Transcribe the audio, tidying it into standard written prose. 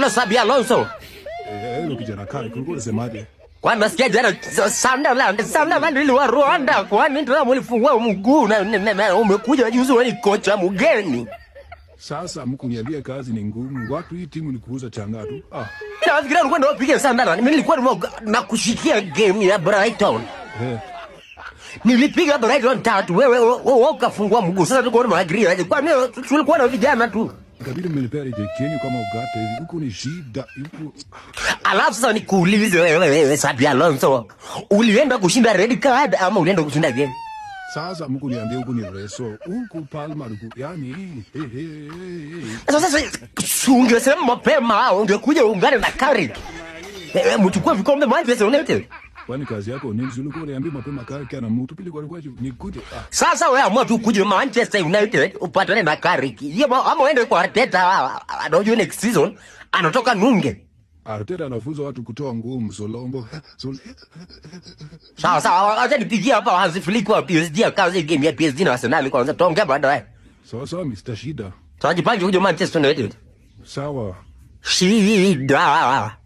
Unaona Xabi Alonso? Kijana kale kulikuwa unasemaje? Kwani nasikia jana Sunderland ile wa Rwanda kwani ndio mlifungua mguu na umekuja juzi wewe kocha mgeni. Sasa mkuniambia kazi ni ngumu. Watu hii timu ni kuuza changa tu. Nafikiria ulikuwa ndio upiga Sunderland. Mimi nilikuwa nakushikia game ya Brighton. Nilipiga Brighton 3 wewe ukafungua mguu. Sasa tuko na agree aje. Kwani tulikuwa na vijana tu. Kabidi mmelipea rejection kama ugate hivi. Huko ni shida. Alafu sasa nikuulize wewe Xabi Alonso. Ulienda kushinda red card ama ulienda kushinda game? Sasa mkuniambia huko ni reso. Huko Palma huko. Yaani Sasa ungesema mapema ungekuja ungane na Carrick. Mchukue vikombe Manchester United. Kwani kazi yako ni nzuri uko niambia mapema Carrick na mtu pili kwa ni good. Sasa wewe amua tu kuja Manchester United upatane na Carrick. Yeye ama uende kwa Arteta anajua next season anatoka nunge. Arteta anafunza watu kutoa ngumu Solombo. Sawa, acha nipigie hapa Hansi Flick wa PSG akaanza game ya PSG na Arsenal kwanza tuongea baadaye. Sawa Mr. Shida. Tunajipange kuja Manchester United. Sawa. Shida.